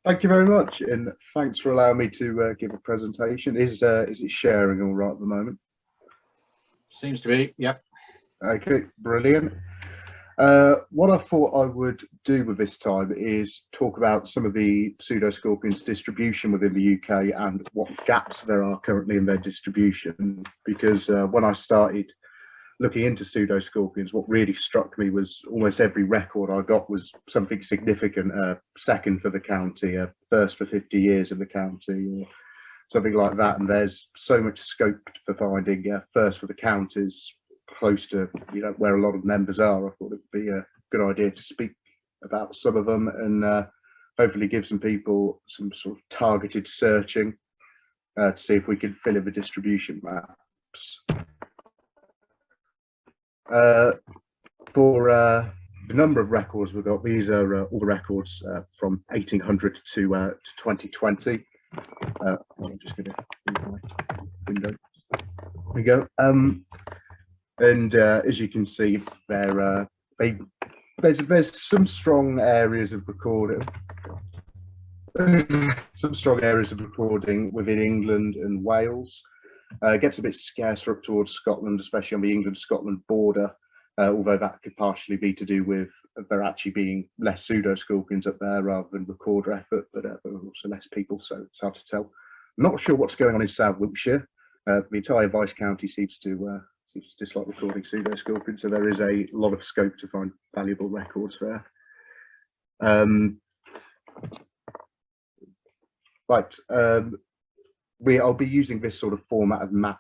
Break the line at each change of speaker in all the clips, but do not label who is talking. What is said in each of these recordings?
Thank you very much, and thanks for allowing me to give a presentation. Is it sharing all right at the moment?
Seems to be, yep.
Okay, brilliant. What I thought I would do with this time is talk about some of the Pseudoscorpion's distribution within the UK and what gaps there are currently in their distribution. Because when I started looking into Pseudoscorpions, what really struck me was almost every record I got was something significant, second for the county, first for 50 years in the county, or something like that. And there's so much scope for finding first for the counties close to where a lot of members are. I thought it would be a good idea to speak about some of them and hopefully give some people some sort of targeted searching to see if we can fill in the distribution maps. For the number of records we've got, these are all the records from 1800 to 2020. I'm just going to move my window. There we go. And as you can see, there's some strong areas of recording. Some strong areas of recording within England and Wales. It gets a bit scarcer up towards Scotland, especially on the England-Scotland border, although that could partially be to do with there actually being less pseudoscorpions up there rather than recorder effort, but also less people, so it's hard to tell. I'm not sure what's going on in South Wiltshire. The entire Vice County seems to dislike recording pseudoscorpions, so there is a lot of scope to find valuable records there. Right. I'll be using this sort of format of map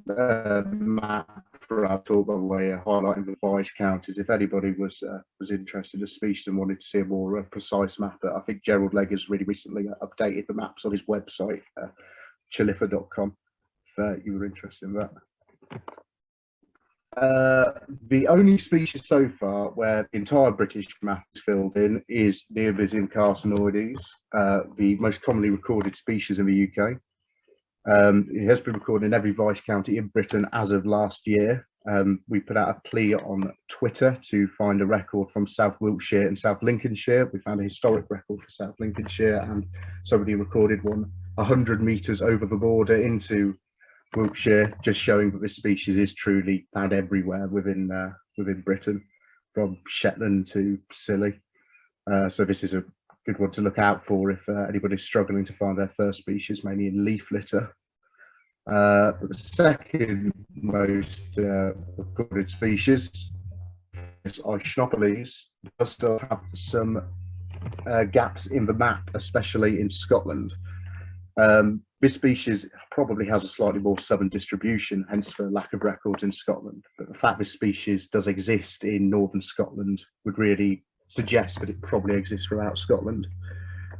for our talk, by the way, highlighting the Vice counties. If anybody was interested in a species and wanted to see a more precise map, I think Gerald Legg has really recently updated the maps on his website, chalifa.com, if you were interested in that. The only species so far where the entire British map is filled in is Neovision carcinoides, the most commonly recorded species in the UK. It has been recorded in every Vice county in Britain as of last year. We put out a plea on Twitter to find a record from South Wiltshire and South Lincolnshire. We found a historic record for South Lincolnshire, and somebody recorded one 100 metres over the border into Wiltshire, just showing that this species is truly found everywhere within Britain, from Shetland to Scilly. So this is a good one to look out for if anybody's struggling to find their first species, mainly in leaf litter. But the second most recorded species is Ichnopoles. Does still have some gaps in the map, especially in Scotland. This species probably has a slightly more southern distribution, hence the lack of records in Scotland. But the fact this species does exist in northern Scotland would really suggest that it probably exists throughout Scotland.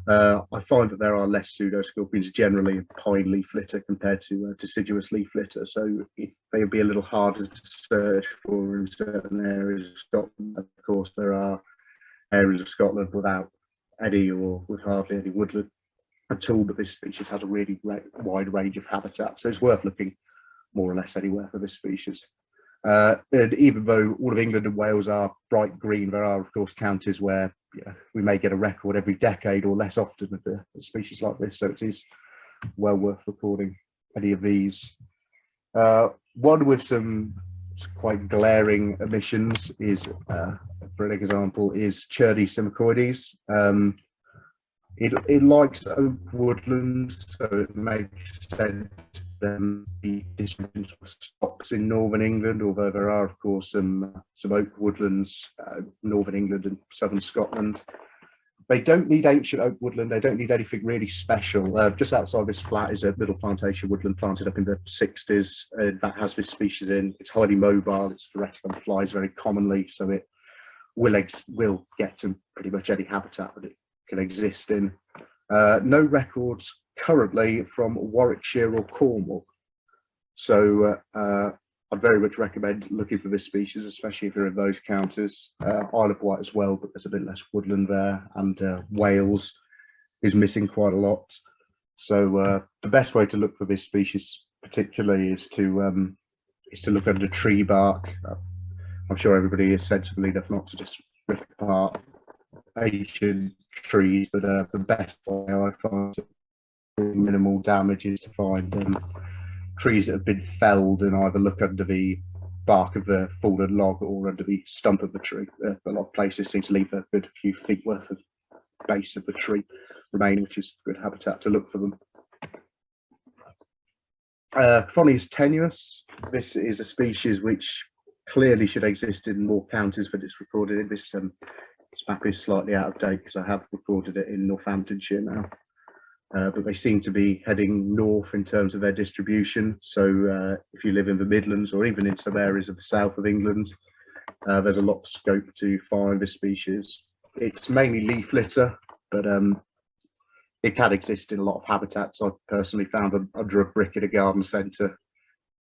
I find that there are less pseudoscorpions generally in pine leaf litter compared to deciduous leaf litter, so they would be a little harder to search for in certain areas of Scotland. Of course, there are areas of Scotland without any or with hardly any woodland at all, but this species has a really wide range of habitats, so it's worth looking more or less anywhere for this species. And even though all of England and Wales are bright green, there are of course counties where we may get a record every decade or less often of a species like this, so it is well worth recording any of these. One with some quite glaring omissions is, for an example, is Chromyscoides. It likes oak woodlands, so it makes sense to be distributed with stocks in northern England, although there are of course some oak woodlands northern England and southern Scotland. They don't need ancient oak woodland, they don't need anything really special. Just outside this flat is a little plantation woodland planted up in the 60s, that has this species in. It's highly mobile, it's vertical and flies very commonly, so it will get to pretty much any habitat that it can exist in. No records currently from Warwickshire or Cornwall, so I'd very much recommend looking for this species, especially if you're in those counties. Isle of Wight as well, but there's a bit less woodland there, and Wales is missing quite a lot. So the best way to look for this species particularly is to look under tree bark. I'm sure everybody is sensible enough not to just rip it apart. ancient trees, but the best way I find to minimal damage is to find trees that have been felled and either look under the bark of the fallen log or under the stump of the tree. A lot of places seem to leave a good few feet worth of base of the tree remaining, which is good habitat to look for them. Phonius tenuis. This is a species which clearly should exist in more counties than it's recorded in. This map is slightly out of date because I have recorded it in Northamptonshire now. But they seem to be heading north in terms of their distribution. So if you live in the Midlands or even in some areas of the south of England, there's a lot of scope to find this species. It's mainly leaf litter, but it can exist in a lot of habitats. I personally found them under a brick at a garden centre.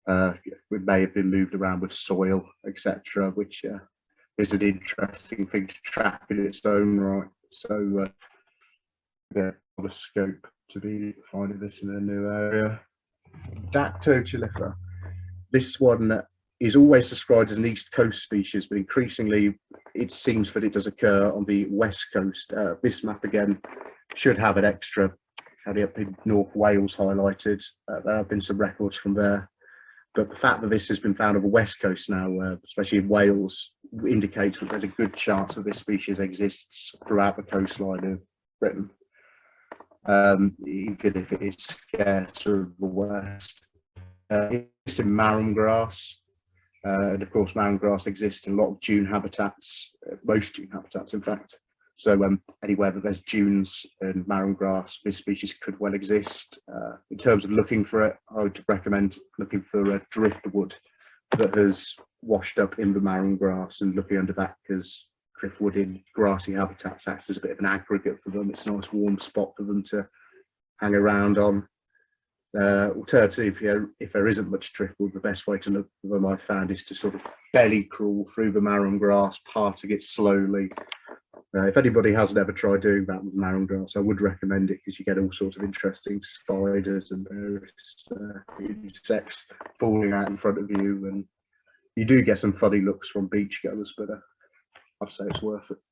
It may have been moved around with soil, etc., which is an interesting thing to track in its own right. So yeah, a lot of scope to be finding this in a new area. Dactylifera. This one is always described as an East Coast species, but increasingly it seems that it does occur on the West Coast. This map again should have an extra area up in North Wales highlighted. There have been some records from there. But the fact that this has been found on the West Coast now, especially in Wales, indicates that there's a good chance that this species exists throughout the coastline of Britain, even if it is scarcer in the West. It's in marram grass, and of course marram grass exists in a lot of dune habitats, most dune habitats in fact. So anywhere that there's dunes and marram grass, this species could well exist. In terms of looking for it, I would recommend looking for a driftwood that has washed up in the marram grass and looking under that, because driftwood in grassy habitats acts as a bit of an aggregate for them. It's a nice warm spot for them to hang around on. Alternatively, if there isn't much driftwood, the best way to look for them I found is to sort of belly crawl through the marram grass, parting it slowly. If anybody hasn't ever tried doing that with marram grass, I would recommend it, because you get all sorts of interesting spiders and various insects falling out in front of you, and you do get some funny looks from beachgoers, but I'd say it's worth it.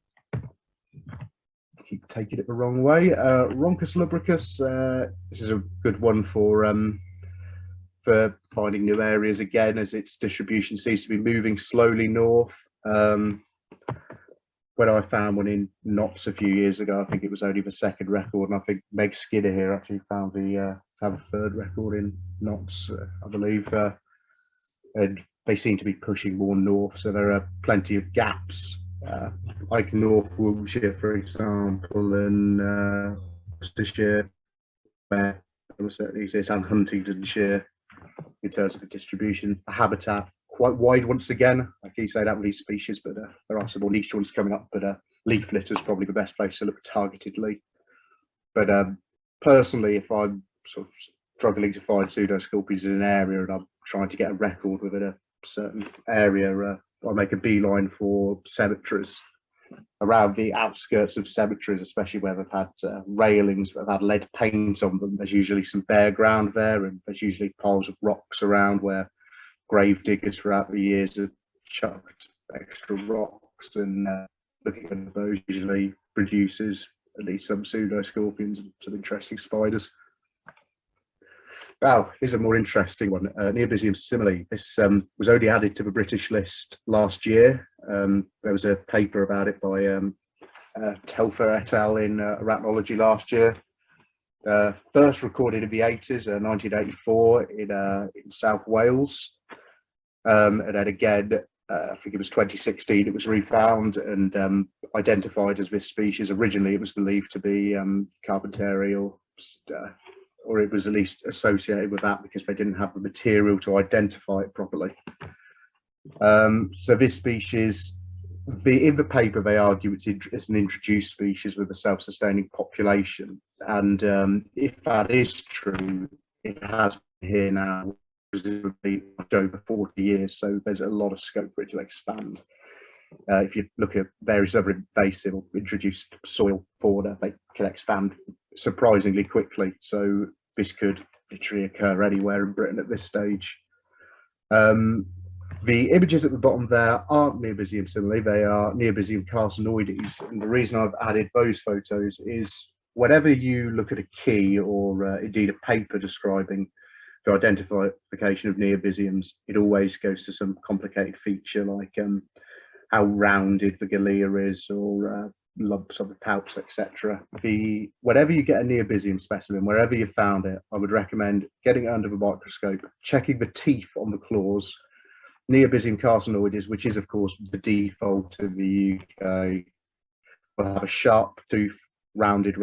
Keep taking it the wrong way. Roncas lubricus. This is a good one for finding new areas again, as its distribution seems to be moving slowly north. When I found one in Notts a few years ago, I think it was only the second record, and I think Meg Skinner here actually found have a third record in Notts, I believe, and they seem to be pushing more north, so there are plenty of gaps, like North Wiltshire, for example, and Worcestershire, where it will certainly exist, and Huntingdonshire in terms of the distribution. The habitat quite wide once again. I keep saying that with these species, but there are some more niche ones coming up. But leaf litter is probably the best place to look targetedly. But personally, if I'm sort of struggling to find pseudoscorpions in an area and I'm trying to get a record within a certain area, I make a beeline for cemeteries. Around the outskirts of cemeteries, especially where they've had railings that have had lead paint on them, there's usually some bare ground there, and there's usually piles of rocks around where grave diggers throughout the years have chucked extra rocks, and looking at those usually produces at least some pseudoscorpions and some interesting spiders. Wow, here's a more interesting one. Neovision simile. This was only added to the British list last year. There was a paper about it by Telfer et al. In Arachnology last year. First recorded in the 80s, 1984, in South Wales. And then again, I think it was 2016, it was refound and identified as this species. Originally, it was believed to be Carpentaria, or it was at least associated with that because they didn't have the material to identify it properly. So this species, in the paper, they argue it's an introduced species with a self-sustaining population. And if that is true, it has been here now presumably over 40 years, so there's a lot of scope for it to expand. If you look at various other invasive or introduced soil fauna, they can expand surprisingly quickly, so this could literally occur anywhere in Britain at this stage. The images at the bottom there aren't Neobizium simile, they are Neobizium carcinoides. And the reason I've added those photos is whenever you look at a key or indeed a paper describing the identification of Neobiziums, it always goes to some complicated feature like how rounded the galea is or lumps of the palps, etc. Whenever you get a Neobizium specimen, wherever you found it, I would recommend getting it under the microscope, checking the teeth on the claws. Neobizium carcinoides, which is of course the default in the UK, will have a sharp tooth, rounded,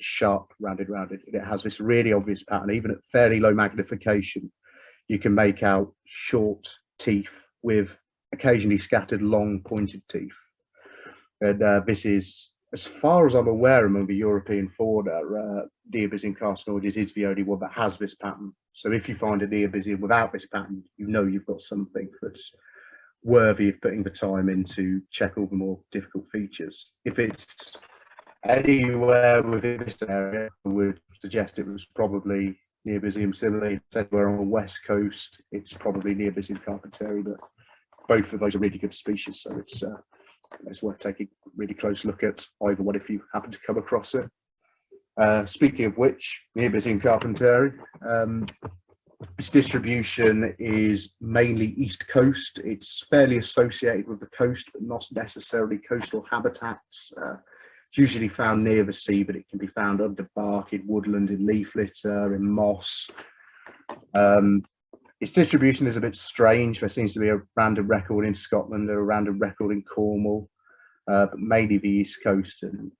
sharp, rounded. And it has this really obvious pattern. Even at fairly low magnification, you can make out short teeth with occasionally scattered long pointed teeth. And this is, as far as I'm aware, among the European fauna, Neobizium carcinoides is the only one that has this pattern. So if you find a Neobizium without this pattern, you know you've got something that's worthy of putting the time in to check all the more difficult features. If it's anywhere within this area, I would suggest it was probably Neobizium simile. Instead, we're on the west coast, it's probably Neobizium carpenteri, but both of those are really good species, so it's worth taking a really close look at either one if you happen to come across it. Speaking of which, Neobizium carpenteri, its distribution is mainly East Coast. It's fairly associated with the coast, but not necessarily coastal habitats. It's usually found near the sea, but it can be found under bark, in woodland, in leaf litter, in moss. Its distribution is a bit strange. There seems to be a random record in Scotland, a random record in Cornwall, but mainly the East Coast. And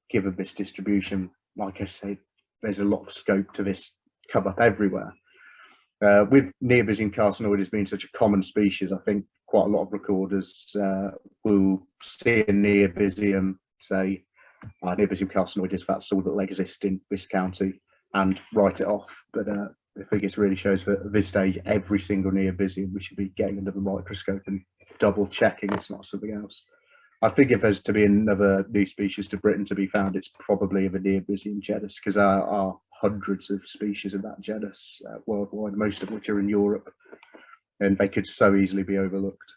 given this distribution, like I said, there's a lot of scope to this come up everywhere. With Neobizium carcinoides being such a common species, I think quite a lot of recorders will see a Neobizium, say, Neobizium carcinoides, that's all that exists in this county, and write it off. But I think it really shows that at this stage, every single Neobizium we should be getting under the microscope and double checking it's not something else. I think if there's to be another new species to Britain to be found, it's probably of a Neobizium genus, because there are hundreds of species of that genus worldwide, most of which are in Europe, and they could so easily be overlooked.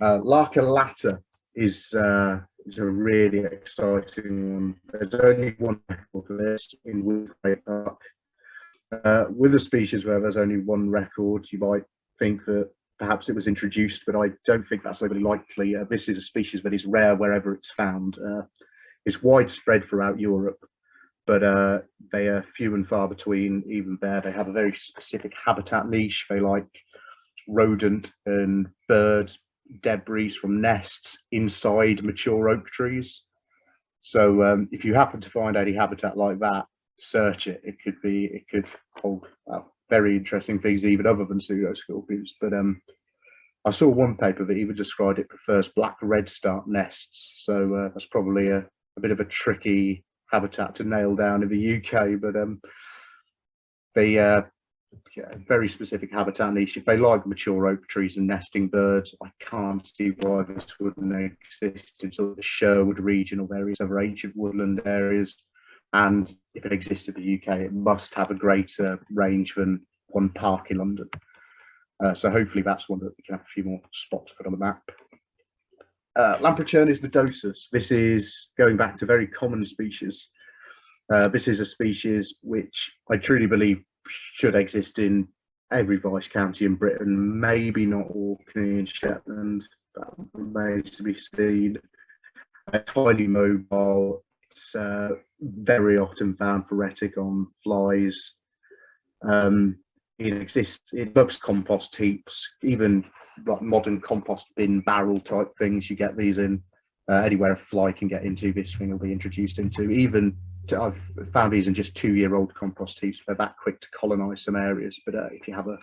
Larca is a really exciting one. There's only one record for this in Woodbury Park. With a species where there's only one record, you might think that perhaps it was introduced, but I don't think that's overly likely. This is a species that is rare wherever it's found. It's widespread throughout Europe, but they are few and far between even there. They have a very specific habitat niche. They like rodent and bird debris from nests inside mature oak trees. So if you happen to find any habitat like that, search it. It could hold very interesting things, even other than pseudoscorpions. But I saw one paper that even described it prefers black redstart nests. So that's probably a bit of a tricky habitat to nail down in the UK. But they very specific habitat niche. If they like mature oak trees and nesting birds, I can't see why this wouldn't exist in sort of the Sherwood region or various other ancient woodland areas. And if it exists in the UK, it must have a greater range than one park in London. So hopefully that's one that we can have a few more spots put on the map. Lampridae nodosus. This is going back to very common species. This is a species which I truly believe should exist in every vice county in Britain, maybe not Orkney and Shetland, that remains to be seen. Highly mobile. It's very often found phoretic on flies. It loves compost heaps, even like modern compost bin barrel type things. You get these in anywhere a fly can get into, this thing will be introduced into. I've found these in just 2-year-old compost heaps. They're that quick to colonize some areas, but if you have a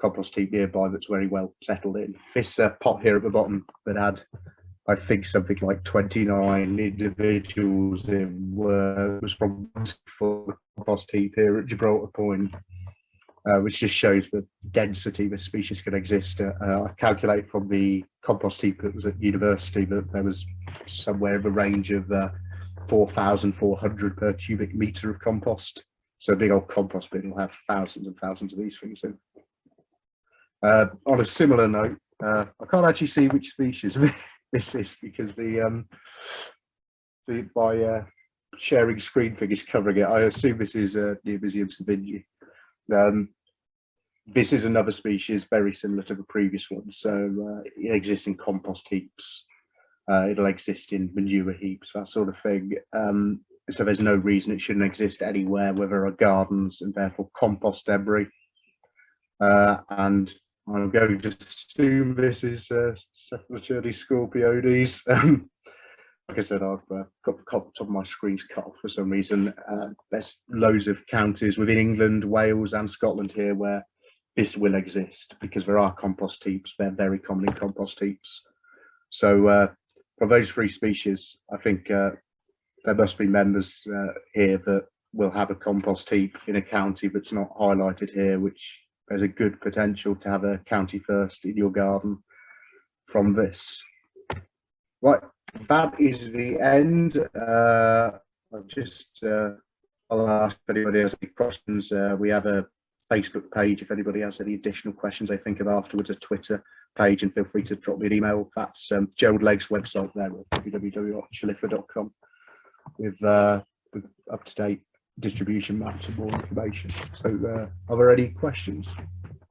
compost heap nearby that's very well settled in. This pot here at the bottom that had, I think, something like 29 individuals in was from one compost heap here at Gibraltar Point, which just shows the density the species can exist. I calculate from the compost heap that was at university that there was somewhere in the range of 4,400 per cubic metre of compost. So a big old compost bin will have thousands and thousands of these things in. On a similar note, I can't actually see which species this is because by sharing screen figures covering it, I assume this is Neovision sabinyi. This is another species very similar to the previous one, so it exists in compost heaps. It'll exist in manure heaps, that sort of thing. So there's no reason it shouldn't exist anywhere where there are gardens and therefore compost debris. And I'm going to assume this is Pseudoscorpiones. Like I said, I've got the top of my screens cut off for some reason. There's loads of counties within England, Wales and Scotland here where this will exist because there are compost heaps. They're very common in compost heaps. So for those three species, I think there must be members here that will have a compost heap in a county that's not highlighted here, which there's a good potential to have a county first in your garden from this. Right, that is the end. I'll ask if anybody has any questions. We have a Facebook page if anybody has any additional questions they think of afterwards, a Twitter page, and feel free to drop me an email. That's Gerald Legg's website there at www.chalifa.com with up-to-date distribution maps and more information. So are there any questions?